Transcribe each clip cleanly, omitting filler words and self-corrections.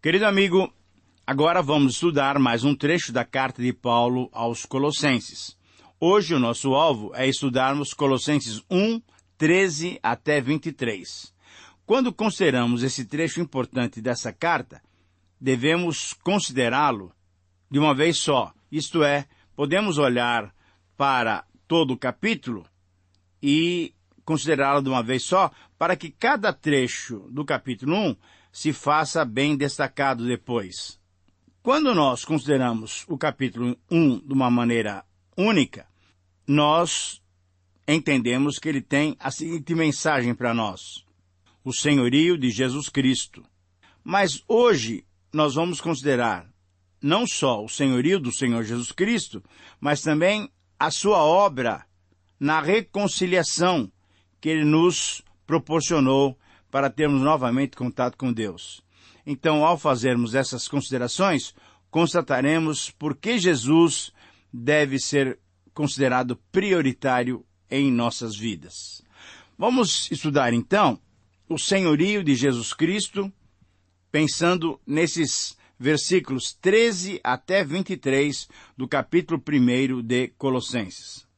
Querido amigo, agora vamos estudar mais um trecho da carta de Paulo aos Colossenses. Hoje o nosso alvo é estudarmos Colossenses 1, 13 até 23. Quando consideramos esse trecho importante dessa carta, devemos considerá-lo de uma vez só. Isto é, podemos olhar para todo o capítulo e considerá-lo de uma vez só, para que cada trecho do capítulo 1 se faça bem destacado depois. Quando nós consideramos o capítulo 1 de uma maneira única, nós entendemos que ele tem a seguinte mensagem para nós: o senhorio de Jesus Cristo. Mas hoje nós vamos considerar não só o senhorio do Senhor Jesus Cristo, mas também a sua obra na reconciliação que ele nos proporcionou para termos novamente contato com Deus. Então, ao fazermos essas considerações, constataremos por que Jesus deve ser considerado prioritário em nossas vidas. Vamos estudar, então, o senhorio de Jesus Cristo, pensando nesses versículos 13 até 23 do capítulo 1 de Colossenses.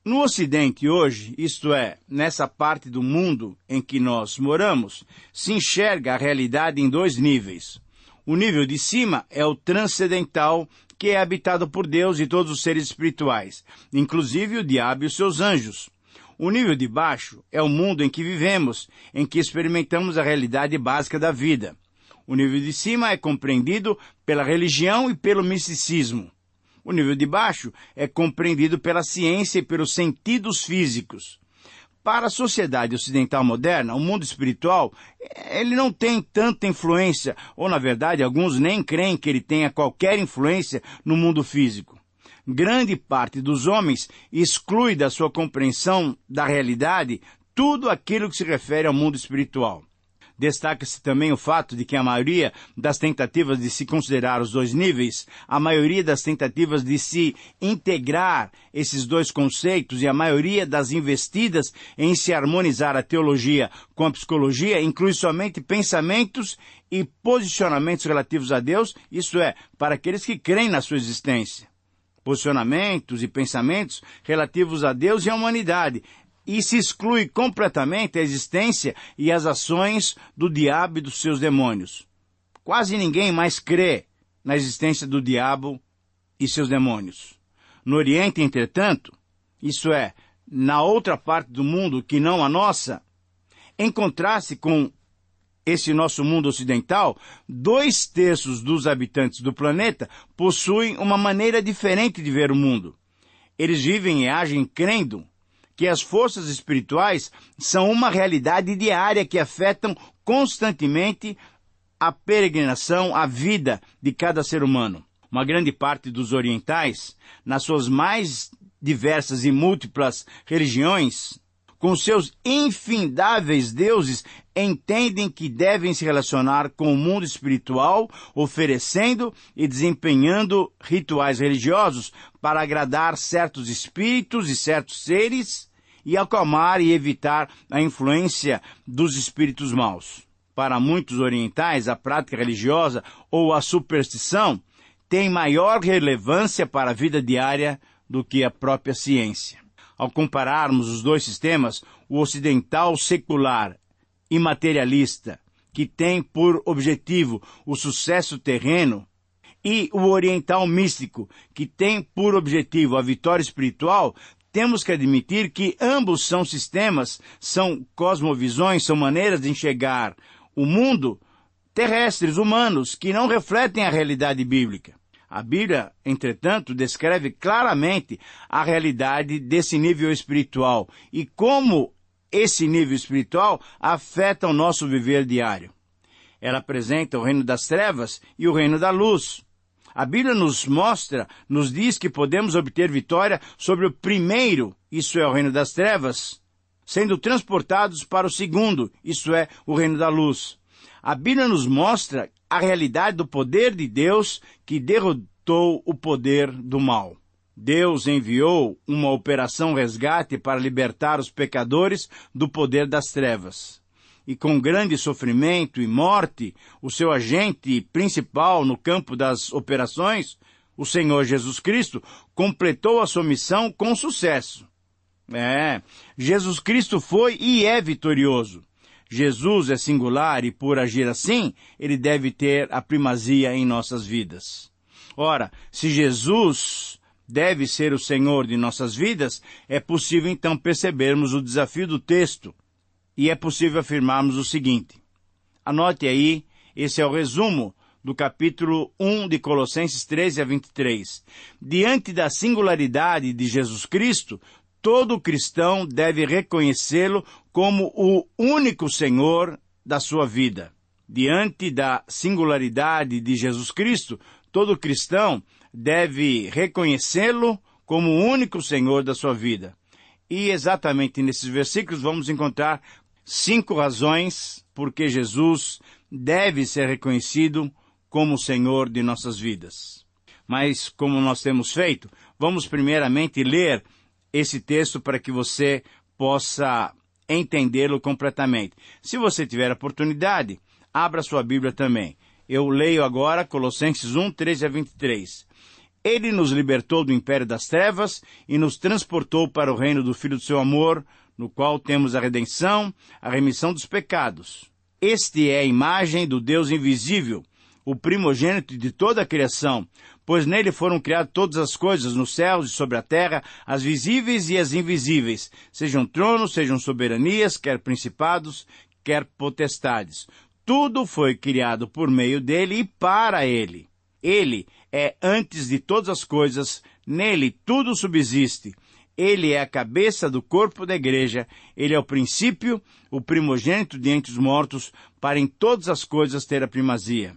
No Ocidente hoje, isto é, nessa parte do mundo em que nós moramos, se enxerga a realidade em dois níveis. O nível de cima é o transcendental, que é habitado por Deus e todos os seres espirituais, inclusive o diabo e os seus anjos. O nível de baixo é o mundo em que vivemos, em que experimentamos a realidade básica da vida. O nível de cima é compreendido pela religião e pelo misticismo. O nível de baixo é compreendido pela ciência e pelos sentidos físicos. Para a sociedade ocidental moderna, o mundo espiritual, ele não tem tanta influência, ou na verdade, alguns nem creem que ele tenha qualquer influência no mundo físico. Grande parte dos homens exclui da sua compreensão da realidade tudo aquilo que se refere ao mundo espiritual. Destaca-se também o fato de que a maioria das tentativas de se considerar os dois níveis, a maioria das tentativas de se integrar esses dois conceitos e a maioria das investidas em se harmonizar a teologia com a psicologia inclui somente pensamentos e posicionamentos relativos a Deus, isto é, para aqueles que creem na sua existência. Posicionamentos e pensamentos relativos a Deus e à humanidade, e se exclui completamente a existência e as ações do diabo e dos seus demônios. Quase ninguém mais crê na existência do diabo e seus demônios. No Oriente, entretanto, isso é, na outra parte do mundo que não a nossa, em contraste com esse nosso mundo ocidental, 2/3 dos habitantes do planeta possuem uma maneira diferente de ver o mundo. Eles vivem e agem crendo que as forças espirituais são uma realidade diária que afetam constantemente a peregrinação, a vida de cada ser humano. Uma grande parte dos orientais, nas suas mais diversas e múltiplas religiões, com seus infindáveis deuses, entendem que devem se relacionar com o mundo espiritual, oferecendo e desempenhando rituais religiosos para agradar certos espíritos e certos seres e acalmar e evitar a influência dos espíritos maus. Para muitos orientais, a prática religiosa ou a superstição tem maior relevância para a vida diária do que a própria ciência. Ao compararmos os dois sistemas, o ocidental secular e materialista, que tem por objetivo o sucesso terreno, e o oriental místico, que tem por objetivo a vitória espiritual, temos que admitir que ambos são sistemas, são cosmovisões, são maneiras de enxergar o mundo terrestres, humanos, que não refletem a realidade bíblica. A Bíblia, entretanto, descreve claramente a realidade desse nível espiritual e como esse nível espiritual afeta o nosso viver diário. Ela apresenta o reino das trevas e o reino da luz. A Bíblia nos mostra, nos diz que podemos obter vitória sobre o primeiro, isso é, o reino das trevas, sendo transportados para o segundo, isso é, o reino da luz. A Bíblia nos mostra a realidade do poder de Deus que derrotou o poder do mal. Deus enviou uma operação resgate para libertar os pecadores do poder das trevas. e com grande sofrimento e morte, o seu agente principal no campo das operações, o Senhor Jesus Cristo, completou a sua missão com sucesso. Jesus Cristo foi e é vitorioso. Jesus é singular e, por agir assim, ele deve ter a primazia em nossas vidas. Ora, se Jesus deve ser o Senhor de nossas vidas, é possível então percebermos o desafio do texto e é possível afirmarmos o seguinte. Anote aí, esse é o resumo do capítulo 1 de Colossenses 13 a 23. Diante da singularidade de Jesus Cristo, todo cristão deve reconhecê-lo como o único Senhor da sua vida. Diante da singularidade de Jesus Cristo, todo cristão deve reconhecê-lo como o único Senhor da sua vida. E exatamente nesses versículos vamos encontrar 5 razões por que Jesus deve ser reconhecido como o Senhor de nossas vidas. Mas, como nós temos feito, vamos primeiramente ler esse texto para que você possa entendê-lo completamente. Se você tiver oportunidade, abra sua Bíblia também. Eu leio agora Colossenses 1, 13 a 23. Ele nos libertou do império das trevas e nos transportou para o reino do Filho do seu amor, no qual temos a redenção, a remissão dos pecados. Este é a imagem do Deus invisível, o primogênito de toda a criação, pois nele foram criadas todas as coisas nos céus e sobre a terra, as visíveis e as invisíveis, sejam tronos, sejam soberanias, quer principados, quer potestades. Tudo foi criado por meio dele e para ele. Ele é antes de todas as coisas, nele tudo subsiste. Ele é a cabeça do corpo da igreja, ele é o princípio, o primogênito de entre os mortos, para em todas as coisas ter a primazia.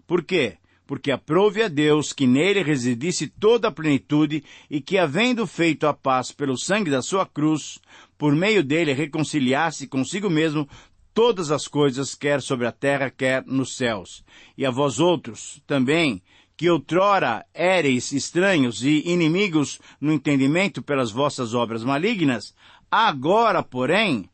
Por quê? Porque aprouve a Deus que nele residisse toda a plenitude e que, havendo feito a paz pelo sangue da sua cruz, por meio dele reconciliasse consigo mesmo todas as coisas, quer sobre a terra, quer nos céus. E a vós outros, também, que outrora éreis estranhos e inimigos no entendimento pelas vossas obras malignas, agora, porém,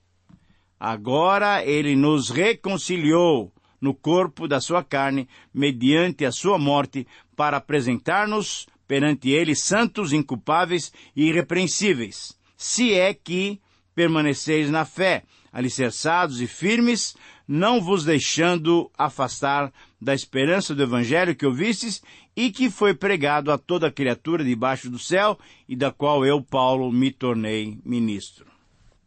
ele nos reconciliou no corpo da sua carne, mediante a sua morte, para apresentar-nos perante ele santos, inculpáveis e irrepreensíveis, se é que permaneceis na fé, alicerçados e firmes, não vos deixando afastar da esperança do Evangelho que ouvistes e que foi pregado a toda criatura debaixo do céu e da qual eu, Paulo, me tornei ministro.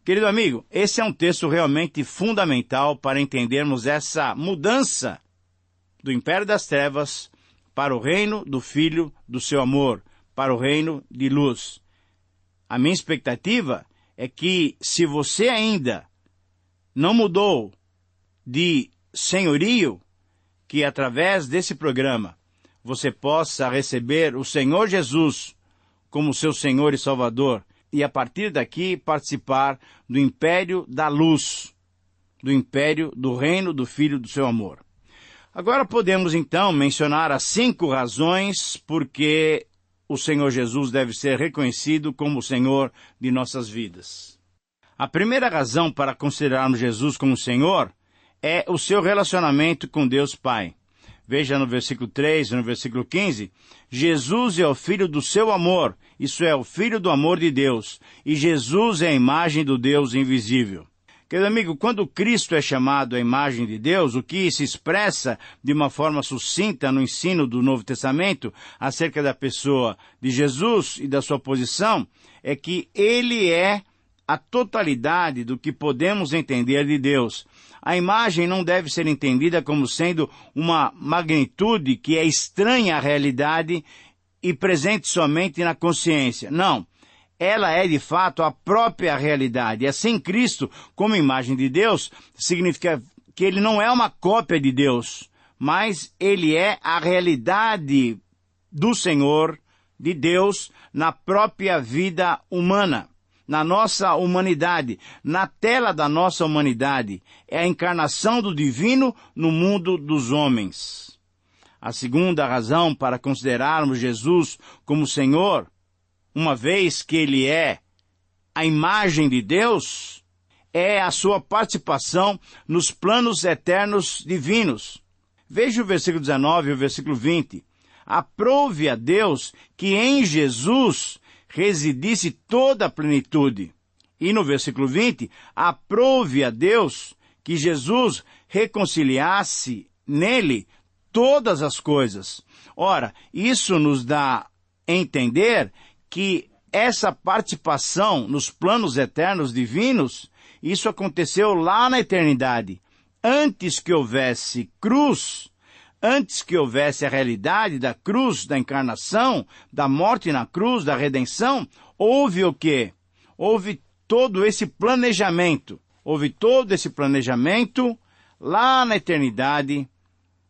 Querido amigo, esse é um texto realmente fundamental para entendermos essa mudança do império das trevas para o reino do Filho do seu amor, para o reino de luz. A minha expectativa é que, se você ainda não mudou de senhorio, que através desse programa você possa receber o Senhor Jesus como seu Senhor e Salvador e a partir daqui participar do império da luz, do império do reino do Filho do seu amor. Agora podemos então mencionar as 5 razões por que o Senhor Jesus deve ser reconhecido como o Senhor de nossas vidas. A primeira razão para considerarmos Jesus como Senhor é o seu relacionamento com Deus Pai. Veja no versículo 3 e no versículo 15, Jesus é o Filho do seu amor, isso é, o Filho do amor de Deus, e Jesus é a imagem do Deus invisível. Querido amigo, quando Cristo é chamado a imagem de Deus, o que se expressa de uma forma sucinta no ensino do Novo Testamento acerca da pessoa de Jesus e da sua posição, é que ele é a totalidade do que podemos entender de Deus. A imagem não deve ser entendida como sendo uma magnitude que é estranha à realidade e presente somente na consciência. Não. Ela é, de fato, a própria realidade. Assim, Cristo, como imagem de Deus, significa que ele não é uma cópia de Deus, mas ele é a realidade do Senhor, de Deus, na própria vida humana. Na nossa humanidade, na tela da nossa humanidade, é a encarnação do divino no mundo dos homens. A segunda razão para considerarmos Jesus como Senhor, uma vez que ele é a imagem de Deus, é a sua participação nos planos eternos divinos. Veja o versículo 19 e o versículo 20. Aprove a Deus que em Jesus residisse toda a plenitude. E no versículo 20, aprove a Deus que Jesus reconciliasse nele todas as coisas. Ora, isso nos dá a entender que essa participação nos planos eternos divinos, isso aconteceu lá na eternidade. Antes que houvesse cruz, antes que houvesse a realidade da cruz, da encarnação, da morte na cruz, da redenção, houve o quê? Houve todo esse planejamento. Houve todo esse planejamento lá na eternidade,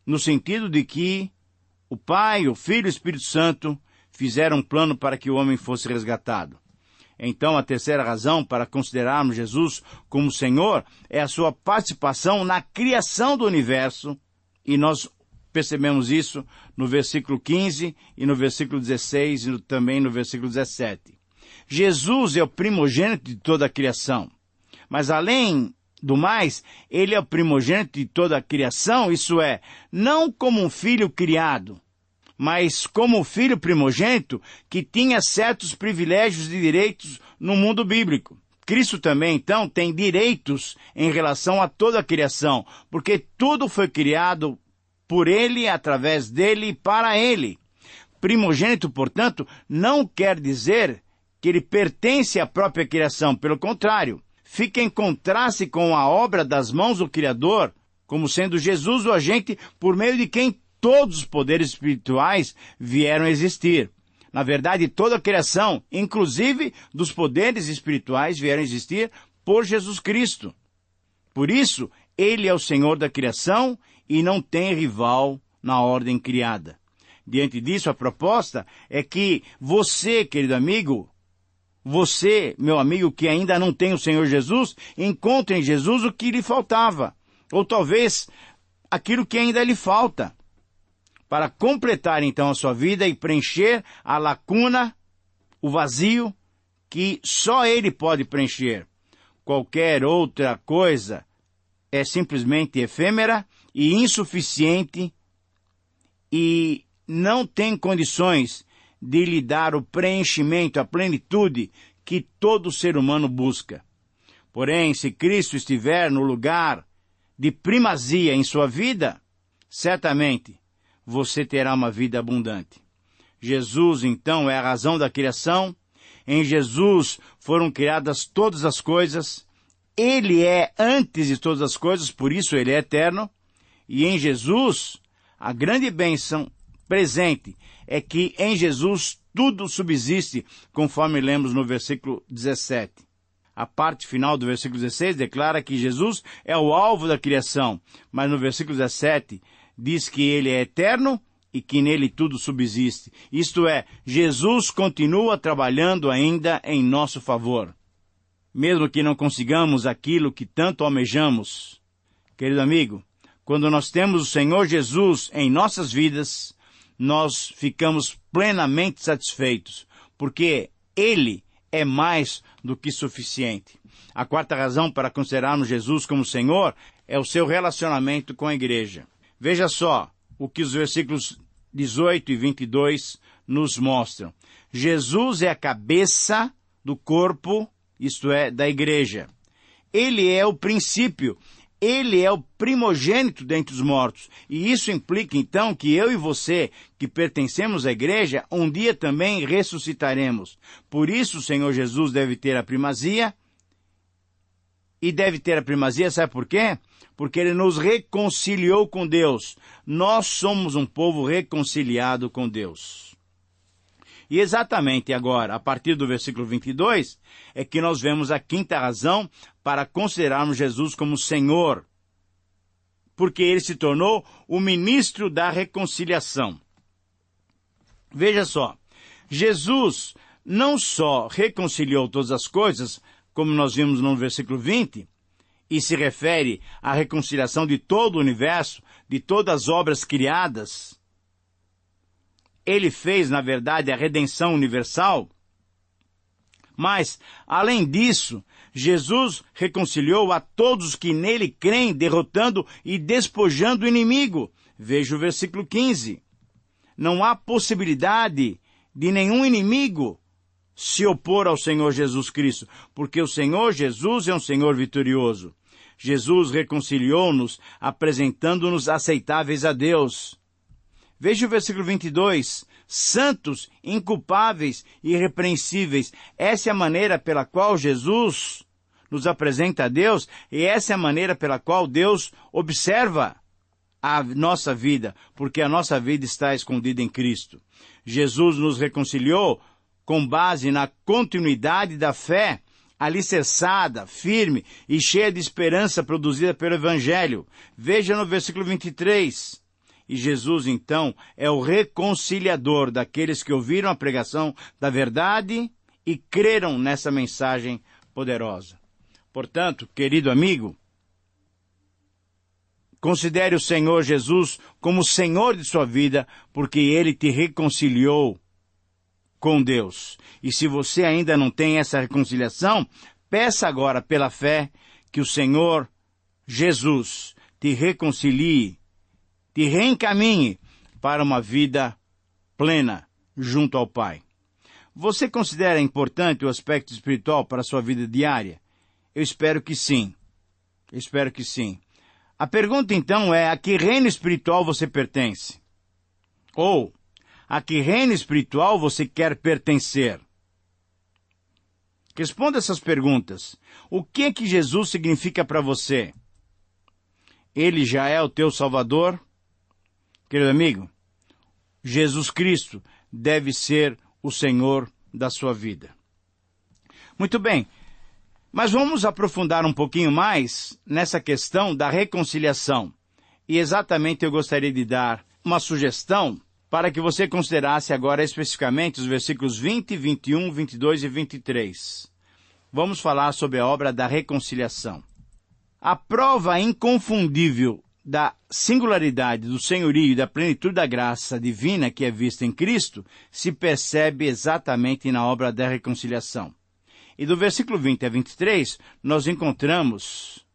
no sentido de que o Pai, o Filho e o Espírito Santo fizeram um plano para que o homem fosse resgatado. Então, a terceira razão para considerarmos Jesus como Senhor é a sua participação na criação do universo, e nós percebemos isso no versículo 15 e no versículo 16 e também no versículo 17. Jesus é o primogênito de toda a criação, mas além do mais, ele é o primogênito de toda a criação, isso é, não como um filho criado, mas como o filho primogênito que tinha certos privilégios e direitos no mundo bíblico. Cristo também, então, tem direitos em relação a toda a criação, porque tudo foi criado por ele, através dele e para ele. Primogênito, portanto, não quer dizer que ele pertence à própria criação, pelo contrário, fica em contraste com a obra das mãos do Criador, como sendo Jesus o agente por meio de quem todos os poderes espirituais vieram a existir. Na verdade, toda a criação, inclusive dos poderes espirituais, vieram a existir por Jesus Cristo. Por isso, ele é o Senhor da criação e não tem rival na ordem criada. Diante disso, a proposta é que você, querido amigo, você, meu amigo, que ainda não tem o Senhor Jesus, encontre em Jesus o que lhe faltava, ou talvez aquilo que ainda lhe falta, para completar então a sua vida e preencher a lacuna, o vazio, que só Ele pode preencher. Qualquer outra coisa é simplesmente efêmera e insuficiente e não tem condições de lhe dar o preenchimento, a plenitude que todo ser humano busca. Porém, se Cristo estiver no lugar de primazia em sua vida, certamente você terá uma vida abundante. Jesus, então, é a razão da criação. Em Jesus foram criadas todas as coisas. Ele é antes de todas as coisas, por isso ele é eterno. E em Jesus, a grande bênção presente é que em Jesus tudo subsiste, conforme lemos no versículo 17. A parte final do versículo 16 declara que Jesus é o alvo da criação, mas no versículo 17 diz que ele é eterno e que nele tudo subsiste. Isto é, Jesus continua trabalhando ainda em nosso favor. Mesmo que não consigamos aquilo que tanto almejamos, querido amigo, quando nós temos o Senhor Jesus em nossas vidas, nós ficamos plenamente satisfeitos, porque Ele é mais do que suficiente. A quarta razão para considerarmos Jesus como Senhor é o seu relacionamento com a igreja. Veja só o que os versículos 18 e 22 nos mostram. Jesus é a cabeça do corpo, isto é, da igreja. Ele é o princípio, ele é o primogênito dentre os mortos. E isso implica, então, que eu e você, que pertencemos à igreja, um dia também ressuscitaremos. Por isso, o Senhor Jesus deve ter a primazia. E deve ter a primazia, sabe por quê? Porque ele nos reconciliou com Deus. Nós somos um povo reconciliado com Deus. E exatamente agora, a partir do versículo 22, é que nós vemos a quinta razão para considerarmos Jesus como Senhor, porque ele se tornou o ministro da reconciliação. Veja só, Jesus não só reconciliou todas as coisas, como nós vimos no versículo 20, e se refere à reconciliação de todo o universo, de todas as obras criadas. Ele fez, na verdade, a redenção universal. Mas, além disso, Jesus reconciliou a todos que nele creem, derrotando e despojando o inimigo. Veja o versículo 15. Não há possibilidade de nenhum inimigo se opor ao Senhor Jesus Cristo, porque o Senhor Jesus é um Senhor vitorioso. Jesus reconciliou-nos, apresentando-nos aceitáveis a Deus. Veja o versículo 22. Santos, inculpáveis e irrepreensíveis. Essa é a maneira pela qual Jesus nos apresenta a Deus, e essa é a maneira pela qual Deus observa a nossa vida, porque a nossa vida está escondida em Cristo. Jesus nos reconciliou com base na continuidade da fé, alicerçada, firme e cheia de esperança produzida pelo Evangelho. Veja no versículo 23. E Jesus, então, é o reconciliador daqueles que ouviram a pregação da verdade e creram nessa mensagem poderosa. Portanto, querido amigo, considere o Senhor Jesus como o Senhor de sua vida, porque Ele te reconciliou com Deus. E se você ainda não tem essa reconciliação, peça agora pela fé que o Senhor Jesus te reconcilie, te reencaminhe para uma vida plena junto ao Pai. Você considera importante o aspecto espiritual para a sua vida diária? Eu espero que sim. Eu espero que sim. A pergunta então é: a que reino espiritual você pertence? Ou, a que reino espiritual você quer pertencer? Responda essas perguntas. O que Jesus significa para você? Ele já é o teu Salvador? Querido amigo, Jesus Cristo deve ser o Senhor da sua vida. Muito bem, mas vamos aprofundar um pouquinho mais nessa questão da reconciliação. E exatamente eu gostaria de dar uma sugestão para que você considerasse agora especificamente os versículos 20, 21, 22 e 23. Vamos falar sobre a obra da reconciliação. A prova inconfundível da singularidade, do senhorio e da plenitude da graça divina que é vista em Cristo se percebe exatamente na obra da reconciliação. E do versículo 20 a 23, nós encontramos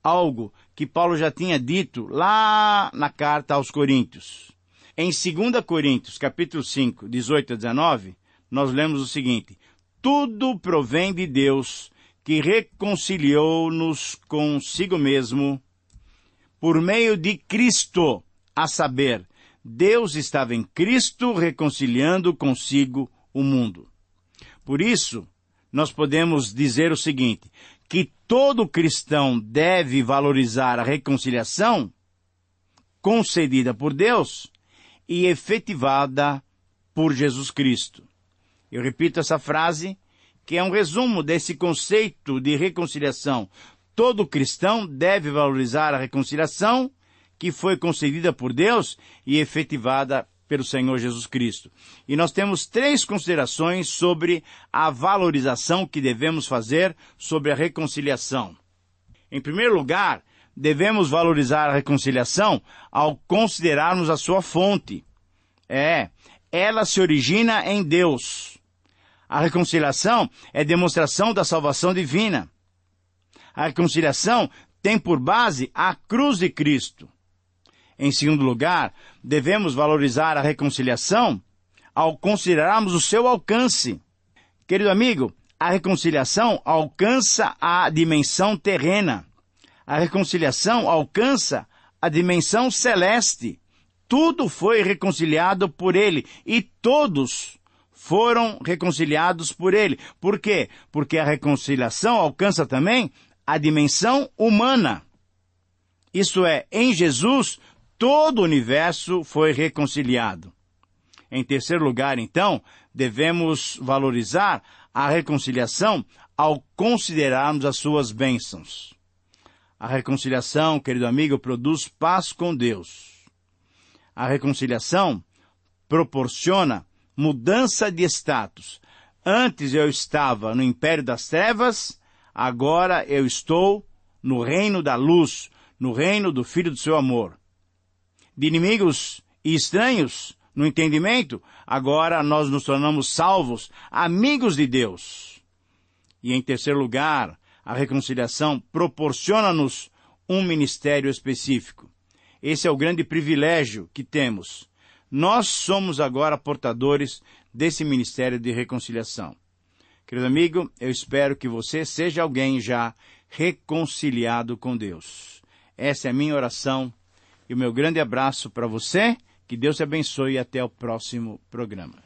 algo que Paulo já tinha dito lá na carta aos Coríntios. Em 2 Coríntios, capítulo 5, 18 a 19, nós lemos o seguinte: tudo provém de Deus, que reconciliou-nos consigo mesmo por meio de Cristo, a saber, Deus estava em Cristo reconciliando consigo o mundo. Por isso, nós podemos dizer o seguinte, que todo cristão deve valorizar a reconciliação concedida por Deus e efetivada por Jesus Cristo. Eu repito essa frase, que é um resumo desse conceito de reconciliação. Todo cristão deve valorizar a reconciliação que foi concedida por Deus e efetivada pelo Senhor Jesus Cristo. E nós temos 3 considerações sobre a valorização que devemos fazer sobre a reconciliação. Em primeiro lugar, devemos valorizar a reconciliação ao considerarmos a sua fonte. Ela se origina em Deus. A reconciliação é demonstração da salvação divina. A reconciliação tem por base a cruz de Cristo. Em segundo lugar, devemos valorizar a reconciliação ao considerarmos o seu alcance. Querido amigo, a reconciliação alcança a dimensão terrena. A reconciliação alcança a dimensão celeste. Tudo foi reconciliado por Ele e todos foram reconciliados por Ele. Por quê? Porque a reconciliação alcança também a dimensão humana. Isto é, em Jesus, todo o universo foi reconciliado. Em terceiro lugar, então, devemos valorizar a reconciliação ao considerarmos as suas bênçãos. A reconciliação, querido amigo, produz paz com Deus. A reconciliação proporciona mudança de status. Antes eu estava no império das trevas, agora eu estou no reino da luz, no reino do Filho do seu amor. De inimigos e estranhos no entendimento, agora nós nos tornamos salvos, amigos de Deus. E, em terceiro lugar, a reconciliação proporciona-nos um ministério específico. Esse é o grande privilégio que temos. Nós somos agora portadores desse ministério de reconciliação. Querido amigo, eu espero que você seja alguém já reconciliado com Deus. Essa é a minha oração e o meu grande abraço para você. Que Deus te abençoe e até o próximo programa.